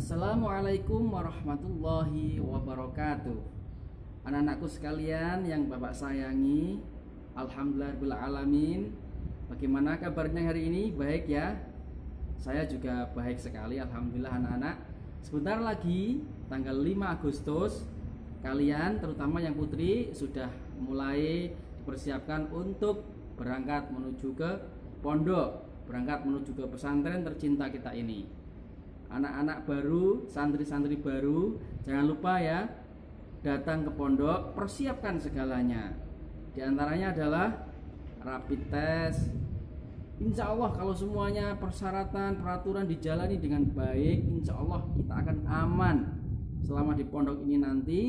Assalamualaikum warahmatullahi wabarakatuh. Anak-anakku sekalian yang Bapak sayangi, alhamdulillahirabbil. Bagaimana kabarnya hari ini? Baik ya? Saya juga baik sekali, alhamdulillah anak-anak. Sebentar lagi tanggal 5 Agustus, kalian terutama yang putri sudah mulai dipersiapkan untuk berangkat menuju ke pondok, berangkat menuju ke pesantren tercinta kita ini. Anak-anak baru, santri-santri baru, jangan lupa ya, datang ke pondok, persiapkan segalanya. Di antaranya adalah rapid test. Insya Allah kalau semuanya persyaratan, peraturan dijalani dengan baik, insya Allah kita akan aman selama di pondok ini nanti.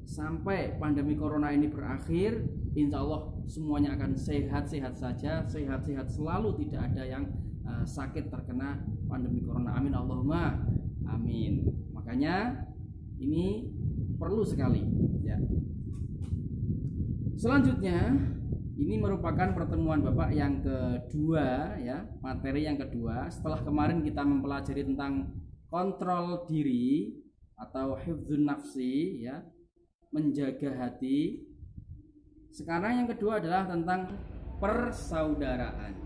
Sampai pandemi corona ini berakhir, insya Allah semuanya akan sehat-sehat saja, sehat-sehat selalu, tidak ada yang sakit terkena pandemi corona. Amin Allahumma amin. Makanya ini perlu sekali ya. Selanjutnya ini merupakan pertemuan Bapak yang kedua ya, materi yang kedua setelah kemarin kita mempelajari tentang kontrol diri atau hifdzun nafsi ya, menjaga hati. Sekarang yang kedua adalah tentang persaudaraan.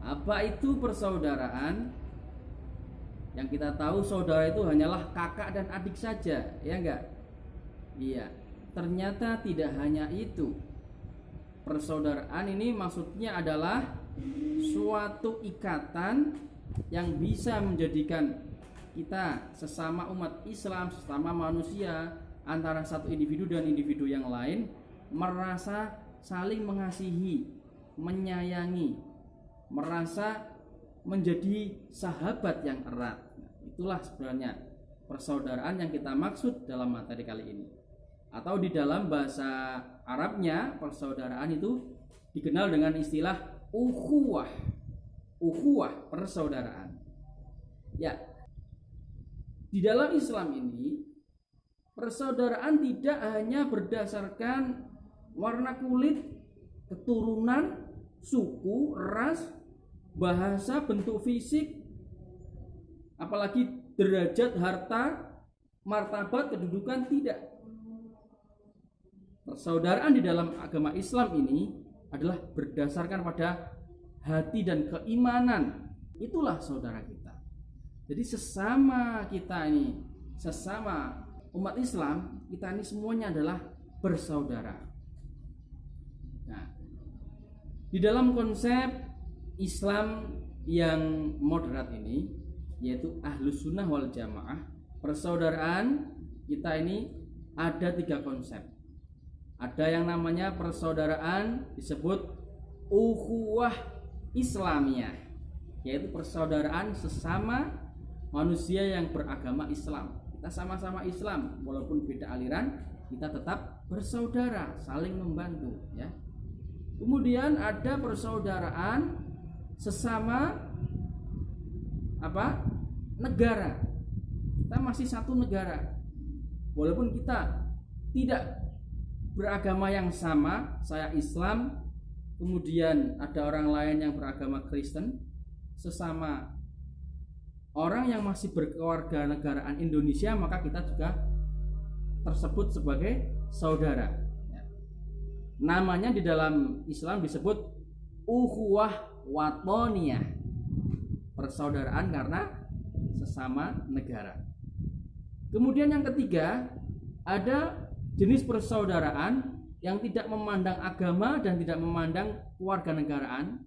Apa itu persaudaraan? Yang kita tahu saudara itu hanyalah kakak dan adik saja, ya enggak? Iya. Ternyata tidak hanya itu. Persaudaraan ini maksudnya adalah suatu ikatan yang bisa menjadikan kita sesama umat Islam, sesama manusia, antara satu individu dan individu yang lain merasa saling mengasihi, menyayangi, merasa menjadi sahabat yang erat. Itulah sebenarnya persaudaraan yang kita maksud dalam materi kali ini. Atau di dalam bahasa Arabnya, persaudaraan itu dikenal dengan istilah ukhuwah. Ukhuwah, persaudaraan. Ya. Di dalam Islam ini, persaudaraan tidak hanya berdasarkan warna kulit, keturunan, suku, ras, bahasa, bentuk fisik, apalagi derajat, harta, martabat, kedudukan, tidak. Persaudaraan di dalam agama Islam ini adalah berdasarkan pada hati dan keimanan. Itulah saudara kita. Jadi sesama kita ini, sesama umat Islam, kita ini semuanya adalah bersaudara. Nah, di dalam konsep Islam yang moderat ini, yaitu Ahlus Sunnah wal Jamaah, persaudaraan kita ini ada 3 konsep. Ada yang namanya persaudaraan disebut ukhuwah Islamiyah, yaitu persaudaraan sesama manusia yang beragama Islam. Kita sama-sama Islam, walaupun beda aliran, kita tetap bersaudara, saling membantu ya. Kemudian ada persaudaraan sesama negara. Kita masih satu negara. Walaupun kita tidak beragama yang sama, saya Islam, kemudian ada orang lain yang beragama Kristen, sesama orang yang masih berkewarganegaraan Indonesia, maka kita juga tersebut sebagai saudara. Namanya di dalam Islam disebut ukhuwah watoniyah, persaudaraan karena sesama negara. Kemudian yang ketiga, ada jenis persaudaraan yang tidak memandang agama dan tidak memandang kewarganegaraan.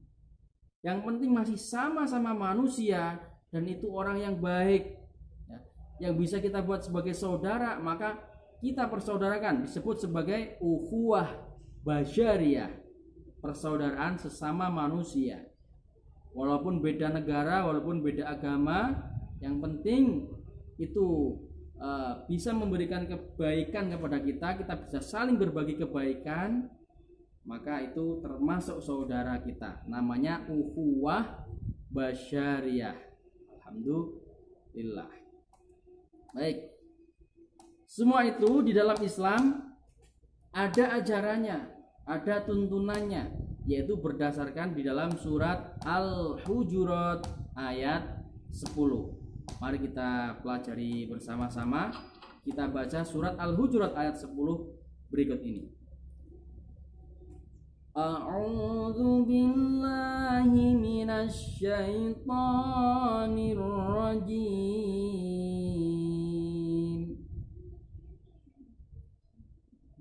Yang penting masih sama-sama manusia dan itu orang yang baik ya, yang bisa kita buat sebagai saudara, maka kita persaudarakan, disebut sebagai ukhuwah basyariyah, persaudaraan sesama manusia. Walaupun beda negara, walaupun beda agama, yang penting itu bisa memberikan kebaikan kepada kita, kita bisa saling berbagi kebaikan, maka itu termasuk saudara kita. Namanya ukhuwah basyariyah. Alhamdulillah. Baik. Semua itu di dalam Islam ada ajarannya, ada tuntunannya, yaitu berdasarkan di dalam surat Al-Hujurat ayat 10. Mari kita pelajari bersama-sama. Kita baca surat Al-Hujurat ayat 10 berikut ini. A'udzu billahi minasy syaithanir rajim.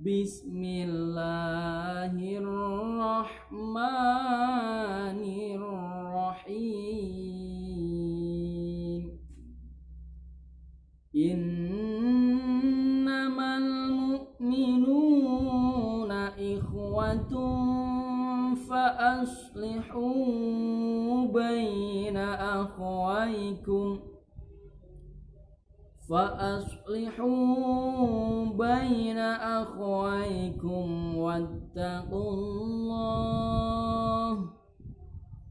Bismillahirrahmanirrahim. Innamal mu'minuna ikhwatun fa aslihu baina akhwaykum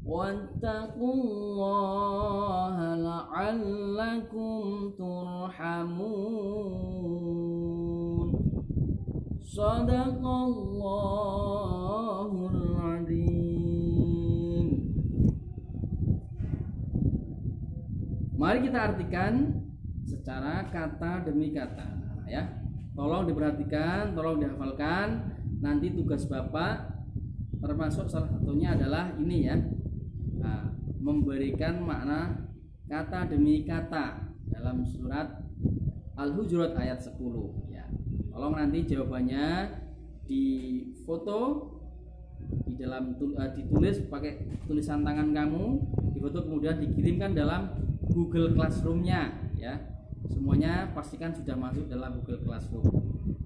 wattaqullaha la'allakum turhamun. Shadaqallahul adzim. Mari kita artikan secara kata demi kata, ya. Tolong diperhatikan, tolong dihafalkan. Nanti tugas Bapak termasuk salah satunya adalah ini ya, memberikan makna kata demi kata dalam surat Al-Hujurat ayat 10 ya. Tolong nanti jawabannya difoto di dalam ditulis pakai tulisan tangan kamu, difoto kemudian dikirimkan dalam Google Classroom-nya ya. Semuanya pastikan sudah masuk dalam Google Classroom.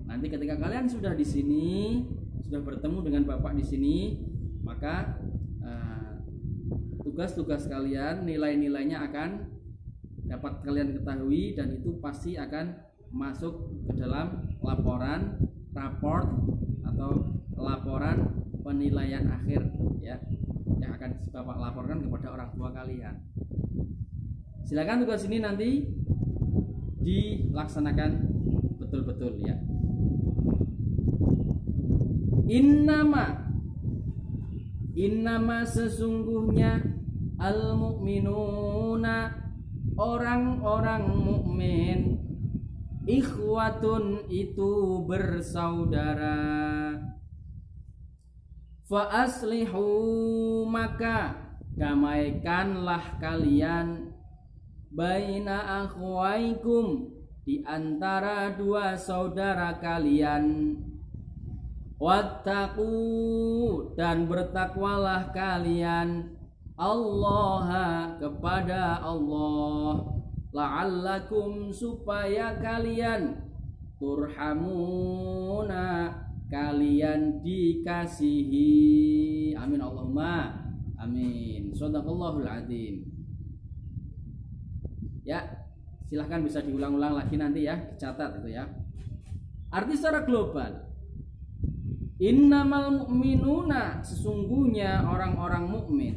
Nanti ketika kalian sudah di sini, sudah bertemu dengan Bapak di sini, maka tugas-tugas kalian, nilai-nilainya akan dapat kalian ketahui dan itu pasti akan masuk ke dalam laporan raport atau laporan penilaian akhir ya, yang akan Bapak laporkan kepada orang tua kalian. Silakan tugas ini nanti dilaksanakan betul-betul ya. Innama sesungguhnya al-mu'minuna orang-orang mukmin ikhwatun itu bersaudara. Fa aslihu maka damaikanlah kalian baina akhwaikum di antara dua saudara kalian. Wattaqu dan bertakwalah kalian Allah kepada Allah, la'allakum supaya kalian turhamuna kalian dikasihi. Amin Allahumma amin. Shadaqallahul adzim. Ya, silahkan bisa diulang-ulang lagi nanti ya, dicatat itu ya. Arti secara global, innamal mu'minuna sesungguhnya orang-orang mukmin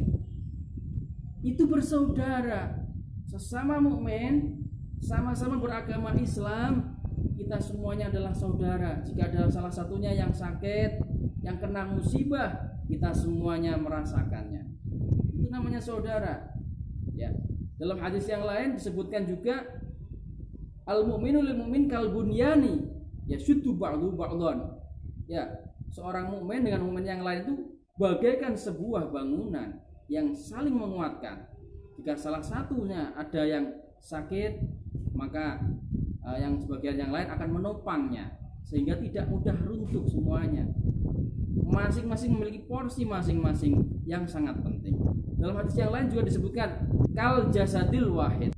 itu bersaudara, sesama mukmin, sama-sama beragama Islam, kita semuanya adalah saudara. Jika ada salah satunya yang sakit, yang kena musibah, kita semuanya merasakannya. Itu namanya saudara. Ya. Dalam hadis yang lain disebutkan juga al-mu'minu lil mu'min kal bunyani yashuddu ba'du ba'dhan. Ya, seorang mukmin dengan mukmin yang lain itu bagaikan sebuah bangunan yang saling menguatkan. Jika salah satunya ada yang sakit, maka yang sebagian yang lain akan menopangnya sehingga tidak mudah runtuh semuanya. Masing-masing memiliki porsi masing-masing yang sangat penting. Dalam hadis yang lain juga disebutkan kal jasadil wahid,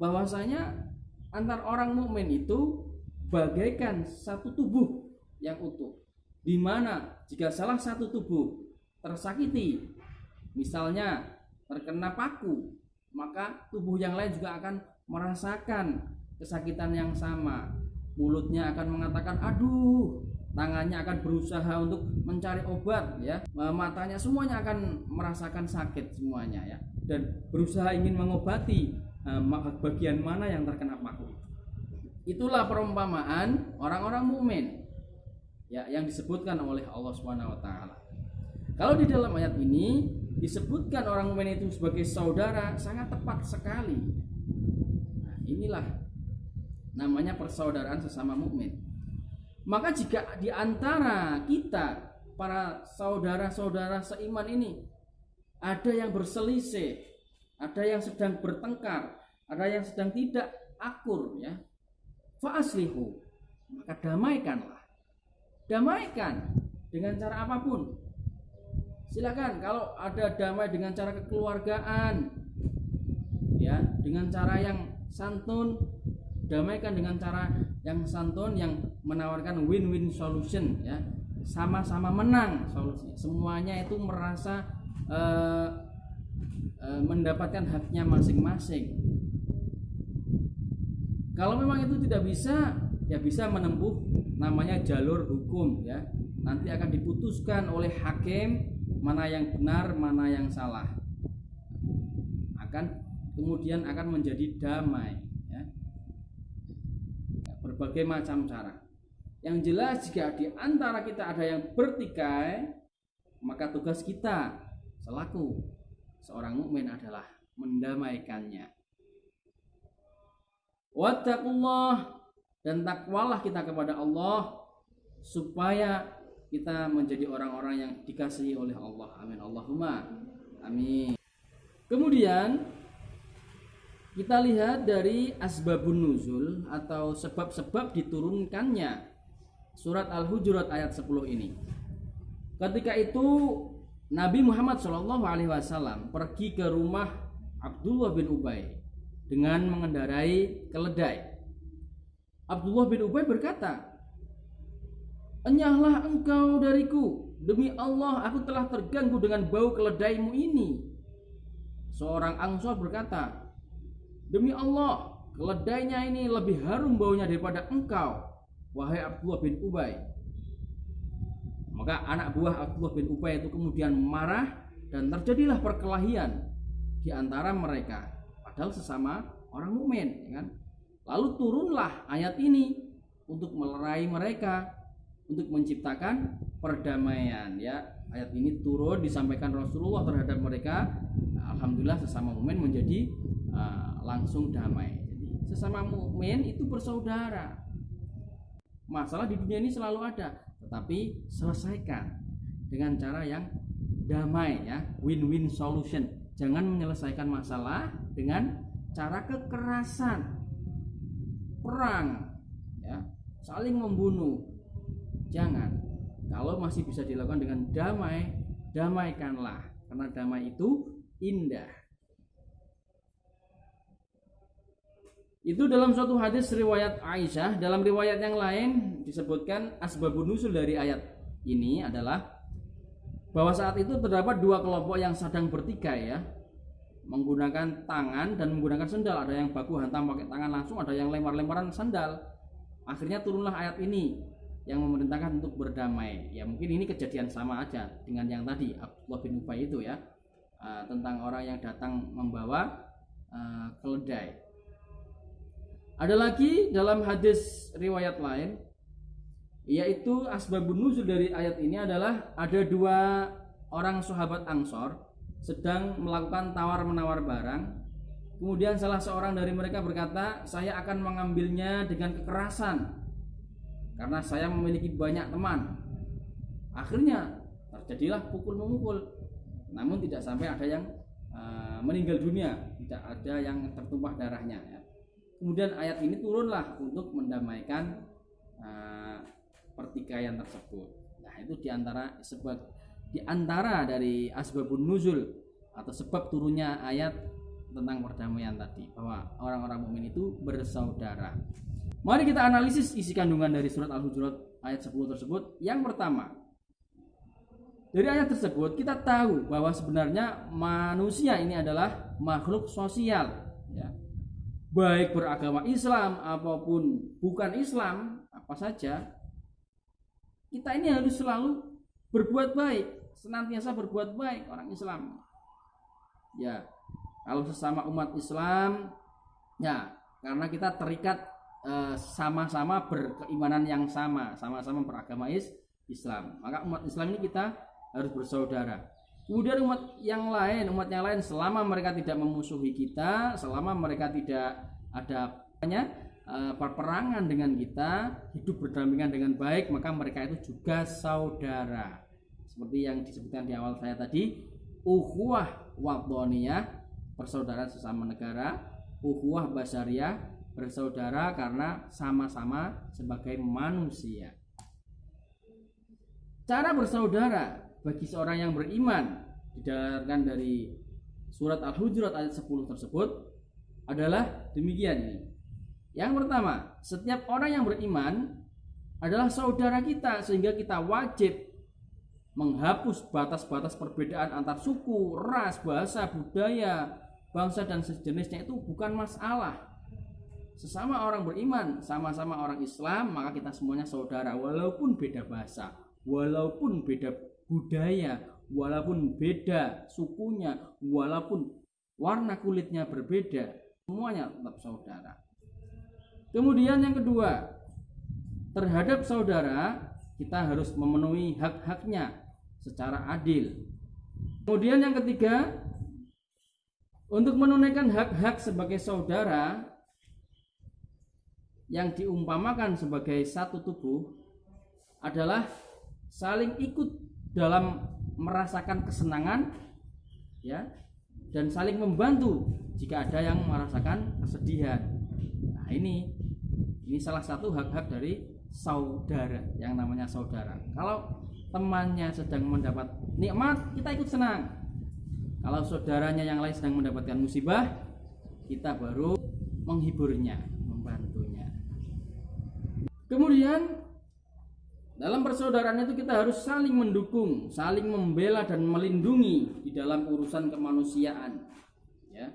bahwasanya antar orang mukmin itu bagaikan satu tubuh yang utuh, di mana jika salah satu tubuh tersakiti, misalnya terkena paku, maka tubuh yang lain juga akan merasakan kesakitan yang sama. Mulutnya akan mengatakan aduh, tangannya akan berusaha untuk mencari obat ya, matanya semuanya akan merasakan sakit semuanya ya, dan berusaha ingin mengobati bagian mana yang terkena paku. Itulah perumpamaan orang-orang mukmin ya yang disebutkan oleh Allah Subhanahu wa taala. Kalau di dalam ayat ini disebutkan orang mukmin itu sebagai saudara sangat tepat sekali. Nah, inilah namanya persaudaraan sesama mukmin. Maka jika di antara kita para saudara-saudara seiman ini ada yang berselisih, ada yang sedang bertengkar, ada yang sedang tidak akur, ya, fa aslihu, maka damaikanlah. Damaikan dengan cara apapun. Silakan kalau ada damai dengan cara kekeluargaan, ya, dengan cara yang santun, damaikan dengan cara yang santun yang menawarkan win-win solution, ya, sama-sama menang solusinya. Semuanya itu merasa mendapatkan haknya masing-masing. Kalau memang itu tidak bisa, ya bisa menempuh namanya jalur hukum, ya. Nanti akan diputuskan oleh hakim mana yang benar, mana yang salah. Kemudian akan menjadi damai, ya. Berbagai macam cara. Yang jelas jika di antara kita ada yang bertikai, maka tugas kita selaku seorang mukmin adalah mendamaikannya. Wattaqullah, dan takwalah kita kepada Allah supaya kita menjadi orang-orang yang dikasihi oleh Allah. Amin Allahumma amin. Kemudian kita lihat dari asbabun nuzul atau sebab-sebab diturunkannya surat Al-Hujurat ayat 10 ini. Ketika itu Nabi Muhammad SAW pergi ke rumah Abdullah bin Ubay dengan mengendarai keledai. Abdullah bin Ubay berkata, "Enyahlah engkau dariku, demi Allah aku telah terganggu dengan bau keledaimu ini." Seorang Ansor berkata, "Demi Allah, keledainya ini lebih harum baunya daripada engkau, wahai Abdullah bin Ubay." Maka anak buah Abdullah bin Ubay itu kemudian marah dan terjadilah perkelahian di antara mereka, padahal sesama orang mukmin, ya kan? Lalu turunlah ayat ini untuk melerai mereka, untuk menciptakan perdamaian, ya. Ayat ini turun disampaikan Rasulullah terhadap mereka. Alhamdulillah sesama mukmin menjadi langsung damai. Jadi sesama mukmin itu bersaudara. Masalah di dunia ini selalu ada, tetapi selesaikan dengan cara yang damai, ya, win-win solution. Jangan menyelesaikan masalah dengan cara kekerasan, perang, ya, saling membunuh. Jangan. Kalau masih bisa dilakukan dengan damai, damaikanlah, karena damai itu indah. Itu dalam suatu hadis riwayat Aisyah. Dalam riwayat yang lain disebutkan asbabun nuzul dari ayat ini adalah bahwa saat itu terdapat dua kelompok yang sedang bertikai, ya, menggunakan tangan dan menggunakan sendal. Ada yang baku hantam pakai tangan langsung, ada yang lempar-lemparan sandal. Akhirnya turunlah ayat ini yang memerintahkan untuk berdamai. Ya mungkin ini kejadian sama aja dengan yang tadi Abdullah bin Ubay itu, ya, tentang orang yang datang membawa keledai. Ada lagi dalam hadis riwayat lain, yaitu asbabun nuzul dari ayat ini adalah ada dua orang sahabat Ansor sedang melakukan tawar-menawar barang. Kemudian salah seorang dari mereka berkata, "Saya akan mengambilnya dengan kekerasan karena saya memiliki banyak teman." Akhirnya terjadilah pukul-memukul, namun tidak sampai ada yang meninggal dunia, tidak ada yang tertumpah darahnya, ya. Kemudian ayat ini turunlah untuk mendamaikan pertikaian tersebut. Nah, itu diantara dari asbabun nuzul atau sebab turunnya ayat tentang perdamaian tadi, bahwa orang-orang mukmin itu bersaudara. Mari kita analisis isi kandungan dari surat Al-Hujurat ayat 10 tersebut. Yang pertama, dari ayat tersebut kita tahu bahwa sebenarnya manusia ini adalah makhluk sosial, ya. Baik beragama Islam apapun bukan Islam, apa saja, kita ini harus selalu berbuat baik, senantiasa berbuat baik orang Islam. Ya, kalau sesama umat Islam, ya, karena kita terikat sama-sama berkeimanan yang sama, sama-sama beragama Islam, maka umat Islam ini kita harus bersaudara. Kemudian umat yang lain selama mereka tidak memusuhi kita, selama mereka tidak ada perperangan dengan kita, hidup berdampingan dengan baik, maka mereka itu juga saudara. Seperti yang disebutkan di awal saya tadi, ukhuwah wadhaniyah, persaudaraan sesama negara, ukhuwah basyariyah, bersaudara karena sama-sama sebagai manusia. Cara bersaudara bagi seorang yang beriman didasarkan dari surat Al-Hujurat ayat 10 tersebut adalah demikian ini. Yang pertama, setiap orang yang beriman adalah saudara kita, sehingga kita wajib menghapus batas-batas perbedaan antar suku, ras, bahasa, budaya, bangsa dan sejenisnya. Itu bukan masalah. Sesama orang beriman, sama-sama orang Islam, maka kita semuanya saudara, walaupun beda bahasa, walaupun beda budaya, walaupun beda sukunya, walaupun warna kulitnya berbeda, semuanya tetap saudara. Kemudian yang kedua, terhadap saudara kita harus memenuhi hak-haknya secara adil. Kemudian yang ketiga, untuk menunaikan hak-hak sebagai saudara yang diumpamakan sebagai satu tubuh adalah saling ikut dalam merasakan kesenangan, ya, dan saling membantu jika ada yang merasakan kesedihan. Nah, ini salah satu hak-hak dari saudara yang namanya saudara. Kalau temannya sedang mendapat nikmat, kita ikut senang. Kalau saudaranya yang lain sedang mendapatkan musibah, kita baru menghiburnya, membantunya. Kemudian dalam persaudaraan itu kita harus saling mendukung, saling membela dan melindungi di dalam urusan kemanusiaan, ya.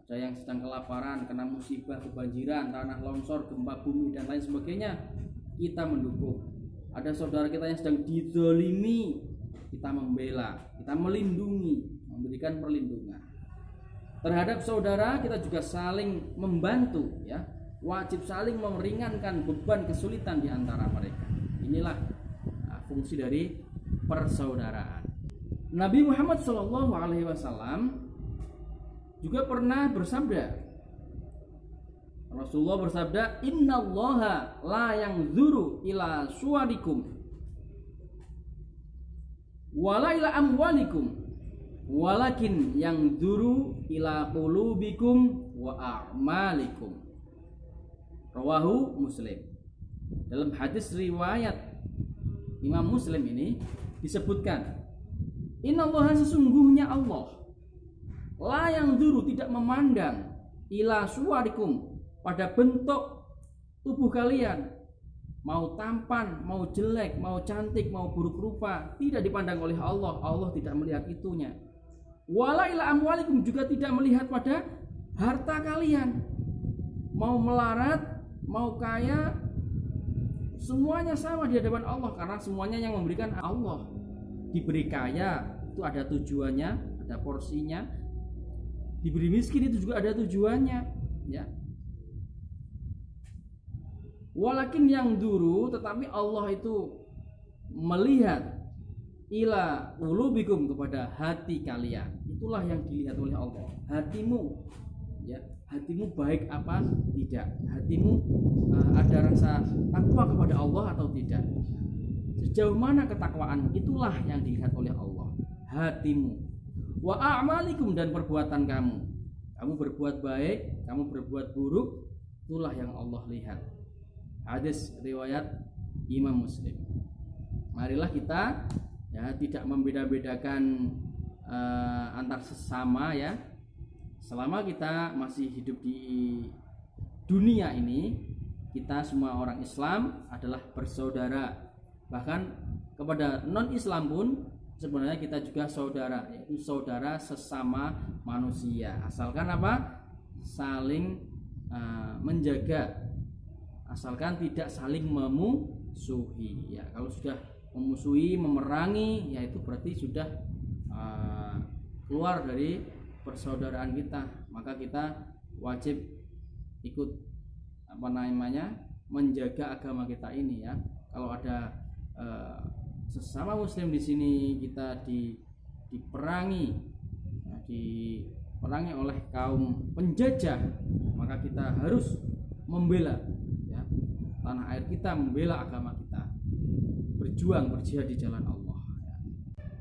Ada yang sedang kelaparan, kena musibah, kebanjiran, tanah longsor, gempa bumi dan lain sebagainya, kita mendukung. Ada saudara kita yang sedang dizalimi, kita membela, kita melindungi, memberikan perlindungan. Terhadap saudara kita juga saling membantu, ya. Wajib saling meringankan beban kesulitan di antara mereka. Inilah fungsi dari persaudaraan. Nabi Muhammad SAW juga pernah bersabda, Rasulullah bersabda, innallaha la yanzuru ila suwarikum wala ila amwalikum walakin yanzuru ila qulubikum wa a'malikum. Rawahu Muslim. Dalam hadis riwayat Imam Muslim ini disebutkan, innallaha, sesungguhnya Allah, la yang dulu, tidak memandang, ila suwarikum, pada bentuk tubuh kalian, mau tampan, mau jelek, mau cantik, mau buruk rupa, tidak dipandang oleh Allah. Allah tidak melihat itunya. Wala ila amwalikum, juga tidak melihat pada harta kalian, mau melarat, mau kaya, semuanya sama di hadapan Allah, karena semuanya yang memberikan Allah. Diberi kaya itu ada tujuannya, ada porsinya. Diberi miskin itu juga ada tujuannya, ya. Walakin yang dulu, tetapi Allah itu melihat ila ulubikum, kepada hati kalian. Itulah yang dilihat oleh Allah, hatimu, ya. Hatimu baik apa tidak, hatimu ada rasa takwa kepada Allah atau tidak, sejauh mana ketakwaan, itulah yang dilihat oleh Allah, hatimu. Wa a'malikum, dan perbuatan kamu berbuat baik, kamu berbuat buruk, itulah yang Allah lihat. Hadis riwayat Imam Muslim. Marilah kita, ya, tidak membeda-bedakan antar sesama, ya. Selama kita masih hidup di dunia ini, kita semua orang Islam adalah bersaudara. Bahkan kepada non-Islam pun sebenarnya kita juga saudara, yaitu saudara sesama manusia. Asalkan apa? Saling menjaga, asalkan tidak saling memusuhi. Ya, kalau sudah memusuhi, memerangi, ya itu berarti sudah keluar dari persaudaraan kita. Maka kita wajib ikut menjaga agama kita ini, ya. Kalau ada sesama muslim di sini kita diperangi oleh kaum penjajah, maka kita harus membela ya tanah air kita, membela agama kita, berjihad di jalan Allah ya.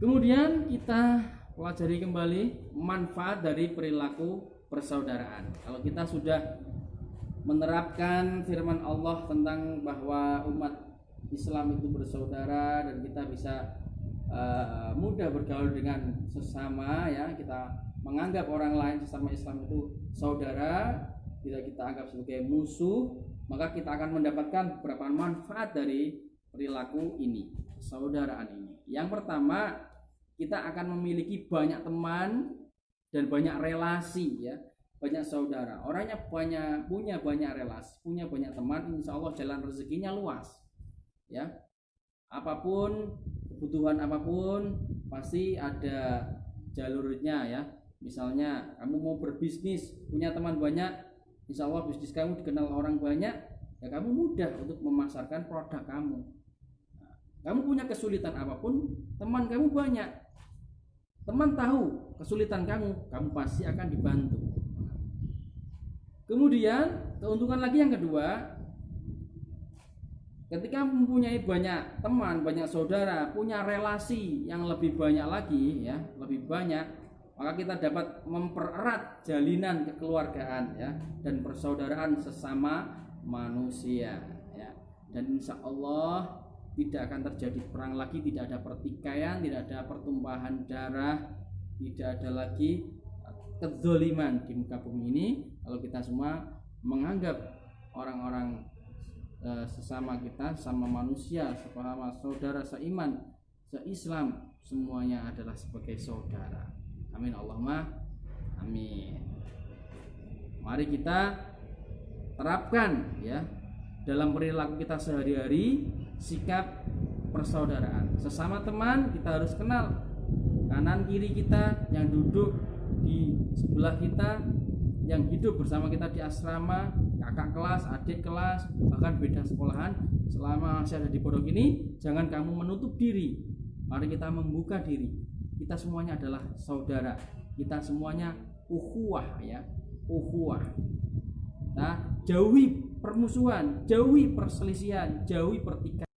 Kemudian kita pelajari kembali manfaat dari perilaku persaudaraan. Kalau kita sudah menerapkan firman Allah tentang bahwa umat Islam itu bersaudara dan kita bisa mudah bergaul dengan sesama ya, kita menganggap orang lain sesama Islam itu saudara, tidak kita anggap sebagai musuh, maka kita akan mendapatkan beberapa manfaat dari perilaku ini, persaudaraan ini. Yang pertama, kita akan memiliki banyak teman dan banyak relasi ya, banyak saudara. Orangnya punya banyak relasi, punya banyak teman, insya Allah jalan rezekinya luas ya. Apapun kebutuhan apapun pasti ada jalurnya ya. Misalnya kamu mau berbisnis, punya teman banyak, insya Allah bisnis kamu dikenal orang banyak, ya kamu mudah untuk memasarkan produk kamu. Nah, kamu punya kesulitan apapun, teman kamu banyak, teman tahu kesulitan kamu pasti akan dibantu. Kemudian keuntungan lagi yang kedua, ketika mempunyai banyak teman, banyak saudara, punya relasi yang lebih banyak lagi ya, lebih banyak, maka kita dapat mempererat jalinan kekeluargaan ya dan persaudaraan sesama manusia ya. Dan insya Allah tidak akan terjadi perang lagi, tidak ada pertikaian, tidak ada pertumpahan darah, tidak ada lagi kezaliman di muka bumi ini. Kalau kita semua menganggap orang-orang sesama kita, sama manusia, sesama saudara seiman, seislam, semuanya adalah sebagai saudara. Amin Allahumma amin. Mari kita terapkan ya dalam perilaku kita sehari-hari sikap persaudaraan. Sesama teman kita harus kenal kanan kiri kita, yang duduk di sebelah kita, yang hidup bersama kita di asrama, kakak kelas, adik kelas, bahkan beda sekolahan. Selama masih ada di pondok ini, jangan kamu menutup diri. Mari kita membuka diri. Kita semuanya adalah saudara. Kita semuanya ukhuwah ya, ukhuwah. Nah, jauhi permusuhan, jauhi perselisihan, jauhi pertikaian.